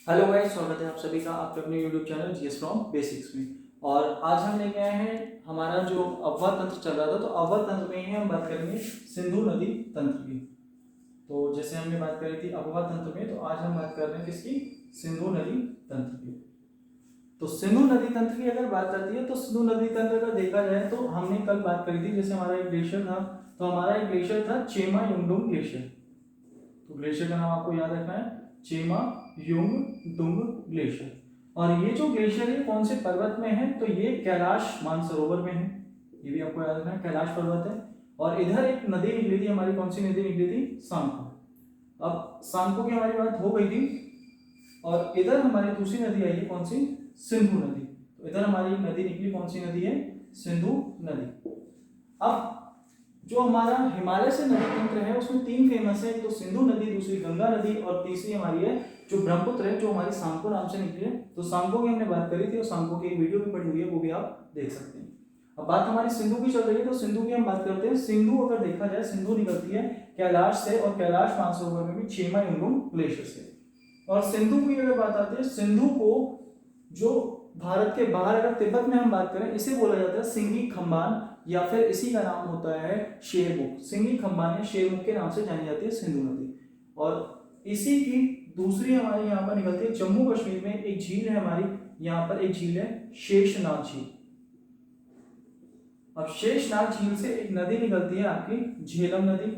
Hello guys, स्वागत है आप सभी का आपके अपने YouTube channel GS from basics में। और आज हम लेके आए हैं हमारा जो अव्वा तंत्र चल रहा था, तो अव्वा तंत्र में ही हम बात करेंगे सिंधु नदी तंत्र की। तो जैसे हमने बात करी थी अव्वा तंत्र में, तो आज हम बात कर रहे हैं किसकी? सिंधु नदी तंत्र की। तो सिंधु नदी तंत्र की अगर बात आती है तो सिंधु नदी तंत्र अगर देखा जाए तो हमने कल बात करी थी, जैसे हमारा एक ग्लेशियर था, तो हमारा एक ग्लेशियर था चेमा युंगडुंग ग्लेशियर। तो ग्लेशियर का नाम आपको याद रखना है, चेमा युंगडुंग ग्लेशियर। और ये जो ग्लेशियर है कौन से पर्वत में है? तो ये कैलाश मानसरोवर में है। ये भी आपको याद रखना है, कैलाश पर्वत है। और इधर एक नदी निकली थी हमारी, कौन सी नदी निकली थी? सांको। अब सांको की हमारी बात हो गई थी, और इधर हमारी दूसरी नदी आई है, कौन सी? सिंधु नदी। तो इधर हमारी नदी निकली, कौन सी नदी है? सिंधु नदी। अब जो हमारा हिमालय से नदी तंत्र है उसमें तीन फेमस है, तो सिंधु नदी, दूसरी गंगा नदी, और तीसरी हमारी है जो ब्रह्मपुत्र है, जो हमारी सांको नाम से निकली है। तो सांको की हमने बात करी थी और सांको की एक वीडियो भी पड़ी हुई है, वो भी आप देख सकते हैं। अब बात हमारी सिंधु की चल रही है, तो सिंधु की हम बात करते हैं। सिंधु अगर देखा जाए, सिंधु निकलती है कैलाश से, और कैलाश मानसरोवर में भी चेमा युंगडुंग ग्लेशियर से। और सिंधु की अगर बात आती है, सिंधु को जो भारत के बाहर अगर तिब्बत में हम बात करें, इसे बोला जाता है सिंगी खंबान, या फिर इसी का नाम होता है शेरमुख। सिंगी खंबान या शेरमुख के नाम से जानी जाती है सिंधु नदी। और इसी की दूसरी हमारे यहाँ पर निकलती है जम्मू कश्मीर में एक झील है हमारी, यहाँ पर एक झील है शेषनाग झील। अब शेषनाग झील से एक नदी निकलती है आपकी झेलम नदी,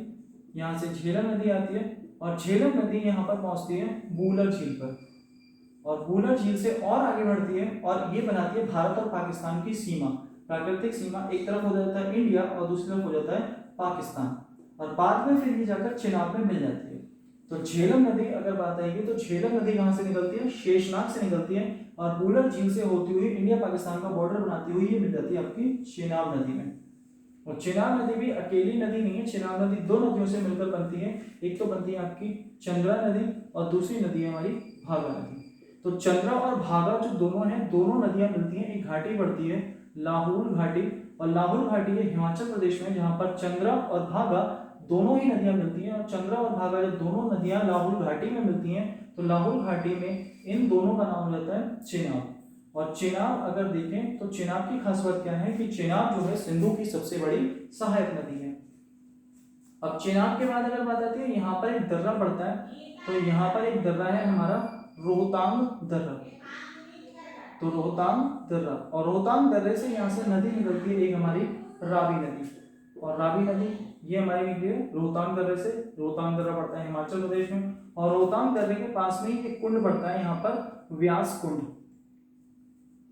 यहाँ से झेलम नदी आती है, और झेलम नदी यहाँ पर पहुंचती है बूलर झील पर, और बूलर झील से और आगे बढ़ती है और ये बनाती है भारत और पाकिस्तान की सीमा, प्राकृतिक सीमा। एक तरफ हो जाता है इंडिया और दूसरी तरफ हो जाता है पाकिस्तान, और बाद में फिर ये जाकर चिनाब में मिल जाती है। तो झेलम नदी अगर बात आएगी, तो झेलम नदी कहाँ से निकलती है? शेषनाग से निकलती है, और बूलर झील से होती हुई इंडिया पाकिस्तान का बॉर्डर बनाती हुई ये मिल जाती है आपकी चेनाब नदी में। और चेनाब नदी भी अकेली नदी नहीं है, चेनाब नदी दो नदियों से मिलकर बनती है। एक तो बनती है आपकी चंद्रा नदी, और दूसरी नदी है हमारी भागा नदी। तो चंद्रा और भागा जो दोनों हैं, दोनों नदियां मिलती हैं, एक घाटी पड़ती है लाहौल घाटी, और लाहौल घाटी है हिमाचल प्रदेश में, जहां पर चंद्रा और भागा दोनों ही नदियां मिलती हैं। और चंद्रा और भागा जब दोनों नदियां लाहौल घाटी में मिलती हैं, तो लाहौल घाटी में इन दोनों का नाम हो जाता है चेनाब। और चेनाब अगर देखें तो चेनाब की खास बात क्या है कि चेनाब जो है सिंधु की सबसे बड़ी सहायक नदी है। अब चेनाब के बाद अगर बात आती है, यहाँ पर एक दर्रा पड़ता है, तो यहाँ पर एक दर्रा है हमारा रोहतांग दर्रा। तो रोहतांग दर्रा, और रोहतांग दर्रे से यहाँ से नदी निकलती है एक हमारी रावी नदी, और रावी नदी ये हमारी निकली है रोहतांग दर्रे से। रोहतांग दर्रा पड़ता है हिमाचल प्रदेश में, और रोहतांग दर्रे के पास में ही एक कुंड पड़ता है यहाँ पर व्यास कुंड।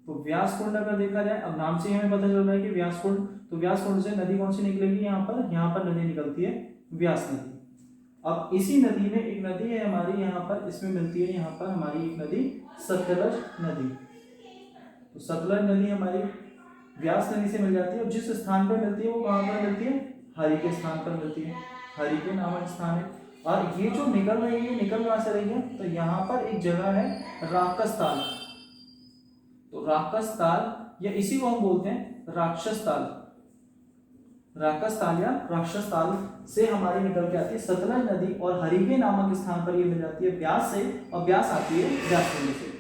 तो व्यास कुंड अगर देखा जाए, अब नाम से हमें पता चल रहा है कि व्यास कुंड, तो व्यास कुंड से नदी कौन सी निकलेगी? यहाँ पर नदी निकलती है व्यास नदी। अब इसी नदी में एक नदी है हमारी यहाँ पर, इसमें मिलती है यहाँ पर हमारी एक नदी सतलज नदी। तो सतलज नदी हमारी व्यास नदी से मिल जाती है, और जिस स्थान पर मिलती है वो कहाँ पर मिलती है? हरि के स्थान पर मिलती है, हरि के नामक स्थान है। और ये जो निकल रही है, निकल कहाँ से रही है? तो यहाँ पर एक जगह है राकस ताल। तो राकस ताल, या इसी को हम बोलते हैं राक्षस ताल। राकस ताल या राक्षस ताल से हमारी निकल के आती है सतलज नदी, और हरिके नामक स्थान पर ये मिल जाती है व्यास से, और व्यास आती है व्यास कुंड से।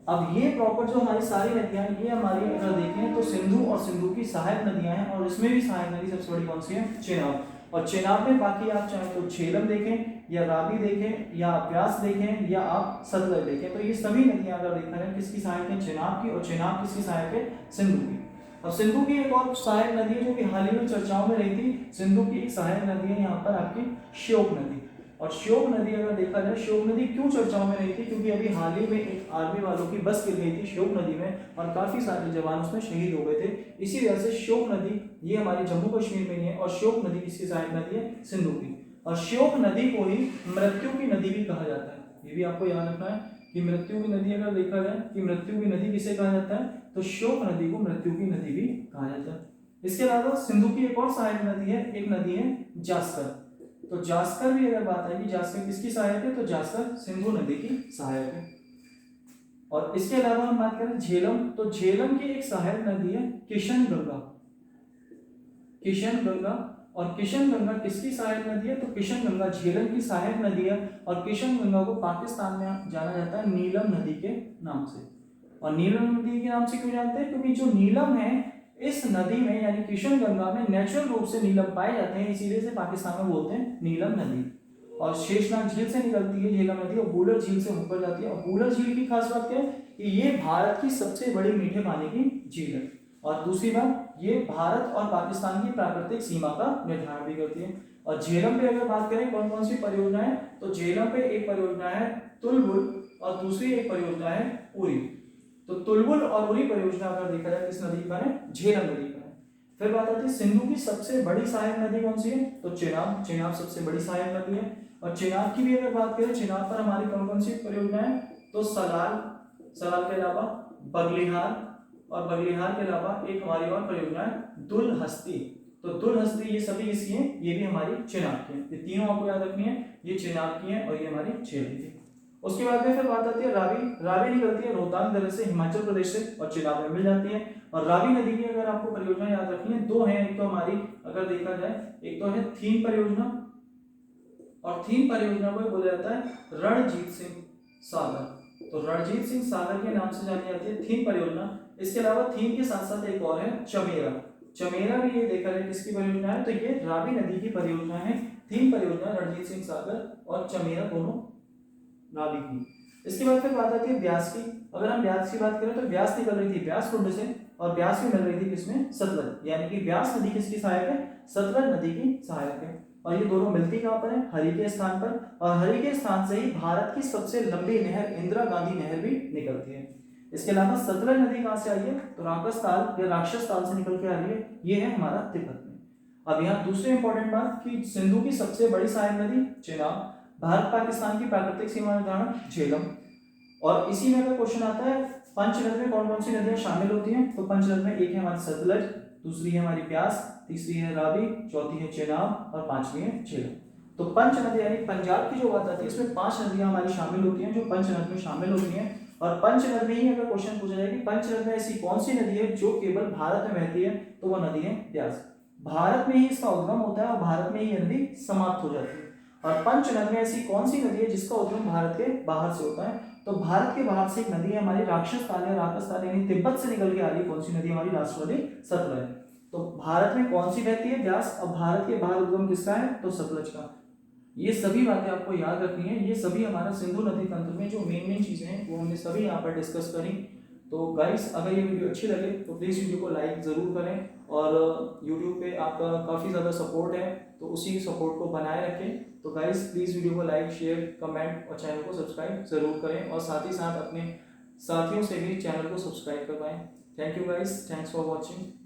अब ये प्रॉपर जो हमारी सारी नदियां ये हमारी अगर देखें तो सिंधु और सिंधु की सहायक नदियां हैं, और इसमें भी सहायक नदी सबसे बड़ी कौन सी है? चेनाब। और चेनाब में बाकी आप चाहे तो झेलम देखें, या रावी देखें, या व्यास देखें, या आप सतलज देखें, तो ये सभी नदियां अगर देखा जाए किसकी सहायक है? चेनाब की। और चेनाब किसकी सहायक है? सिंधु की। अब सिंधु की एक और सहायक नदी है जो कि हाल ही में चर्चाओं में रही थी। सिंधु की एक सहायक नदी है यहाँ पर आपकी श्योक नदी। और श्योक नदी अगर देखा जाए, श्योक नदी क्यों चर्चाओं में रही थी? क्योंकि अभी हाल ही में एक आर्मी वालों की बस गिर गई थी श्योक नदी में, और काफी सारे जवान उसमें शहीद हो गए थे। इसी वजह से श्योक नदी ये हमारी जम्मू कश्मीर में ही है, और श्योक नदी किसकी सहायक नदी है? सिंधु की। और श्योक नदी को ही मृत्यु की नदी भी कहा जाता है, ये भी आपको याद रखना है कि मृत्यु की नदी अगर देखा जाए कि मृत्यु की नदी किसे कहा जाता है, तो श्योक नदी को मृत्यु की नदी भी कहा जाता है। इसके अलावा सिंधु की एक और सहायक नदी है, एक नदी है जास्कर। तो जास्कर भी अगर बात आएगी, जास्कर किसकी सहायक है? तो जास्कर सिंधु नदी की सहायक है। और इसके अलावा हम बात करें झेलम, तो झेलम की एक सहायक नदी है किशन गंगा। किशन गंगा, और किशन गंगा किसकी सहायक नदी है? तो किशन गंगा झेलम की सहायक नदी है और किशन गंगा को पाकिस्तान में जाना जाता है नीलम नदी के नाम से। और नीलम नदी के नाम से क्यों जानते हैं? क्योंकि जो नीलम है इस नदी में यानी किशन गंगा में नेचुरल रूप से नीलम पाए जाते हैं, इसीलिए से पाकिस्तान में बोलते हैं नीलम नदी। और शेषनाग झील से निकलती है झेलम नदी और बूलर झील से होकर जाती है। और बूलर झील की खास बात क्या है कि ये भारत की सबसे बड़ी मीठे पानी की झील है। और दूसरी बात, ये भारत और पाकिस्तान की प्राकृतिक सीमा का निर्धारण भी करती है। और झेलम पे अगर बात करें कौन कौन सी परियोजना है, तो झेलम पे एक परियोजना है तुलबुल और दूसरी एक परियोजना है उरी। तो तुलबुल और उरी परियोजना अगर देखा जाए किस नदी पर है? झेलम नदी पर है। फिर बात आती है सिंधु की सबसे बड़ी सहायक नदी कौन सी है? तो चेनाब। चेनाब सबसे बड़ी सहायक नदी है। और चेनाब की भी अगर बात करें, चेनाब पर हमारी कौन कौन सी परियोजना है? तो सलाल, सलाल के अलावा बगलिहार, और बगलिहार के अलावा एक हमारी और परियोजना है दुलहस्ती। तो दुलहस्ती ये सभी किसकी है? ये भी हमारी चेनाब की है। ये तीनों आपको याद रखनी है, ये चेनाब की है और ये हमारी झेलम की है। उसके बाद में फिर बात आती है रावी। रावी निकलती है रोहतांग दर्रे से हिमाचल प्रदेश से और चेनाब में मिल जाती है। और रावी नदी की अगर आपको परियोजना याद रखनी है, दो है। एक तो हमारी अगर देखा जाए, एक तो है थीम परियोजना, और थीम परियोजना को बोला जाता है रणजीत सिंह सागर। तो रणजीत सिंह सागर के नाम से जानी जाती है थीम परियोजना। इसके अलावा थीम के साथ साथ एक और है चमेरा। चमेरा भी ये देखा जाए किसकी परियोजना है? तो ये रावी नदी की परियोजना है। थीम परियोजना रणजीत सिंह सागर और चमेरा दोनों रावी की। इसके बाद फिर बात आती है ब्यास की। अगर हम ब्यास की बात करें तो ब्यास निकल रही थी ब्यास कुंड से और ब्यास भी मिल रही थी किसमें? सतलज। यानी कि ब्यास नदी किसकी सहायक है? सतलज नदी की सहायक है। और ये दोनों मिलती कहाँ पर है? हरि के स्थान पर। और हरि के स्थान से ही भारत की सबसे लंबी नहर इंदिरा गांधी नहर भी निकलती है। इसके अलावा सतलज नदी कहाँ से आई है? तो राकस ताल से निकल के आ रही है। ये है हमारा तिब्बत में। अब यहाँ दूसरी इंपॉर्टेंट बात कि सिंधु की सबसे बड़ी सहायक नदी चेनाब, भारत पाकिस्तान की प्राकृतिक सीमा निर्धारण झेलम। और इसी में अगर क्वेश्चन आता है पंचनद में कौन कौन सी नदियां शामिल होती हैं? तो पंचनद में एक है हमारी सतलज, दूसरी है हमारी ब्यास, तीसरी है रावी, चौथी है चेनाब और पांचवी है झेलम। तो पंचनद यानी पंजाब की जो बात आती है इसमें 5 नदियां हमारी शामिल होती हैं जो पंचनद में शामिल होती हैं। और पंचनद में ही अगर क्वेश्चन पूछा जाए कि पंचनद में ऐसी कौन सी नदी है जो केवल भारत में बहती है, तो वह नदी है ब्यास। भारत में ही इसका उद्गम होता है और भारत में ही यह नदी समाप्त हो जाती है। और पंचनद में ऐसी कौन सी नदी है जिसका उद्गम भारत के बाहर से होता है? तो भारत के बाहर से एक नदी है हमारी राक्षस ताल या राकस ताल, यानी तिब्बत से निकल के आ रही है। कौन सी नदी? हमारी राष्ट्रवादी सतलज। तो भारत में कौन सी बहती है? ब्यास। और भारत के बाहर उद्गम किसका है? तो सतलज का। ये सभी बातें आपको याद रखनी है। ये सभी हमारा सिंधु नदी तंत्र में जो मेन चीजें हैं वो हमने सभी यहाँ पर डिस्कस करी। तो गाइस अगर ये वीडियो अच्छी लगे तो प्लीज़ वीडियो को लाइक ज़रूर करें और यूट्यूब पे आपका काफ़ी ज़्यादा सपोर्ट है तो उसी सपोर्ट को बनाए रखें। तो गाइस प्लीज़ वीडियो को लाइक, शेयर, कमेंट और चैनल को सब्सक्राइब ज़रूर करें और साथ ही साथ अपने साथियों से भी चैनल को सब्सक्राइब करवाएं। Thank you guys, thanks for watching.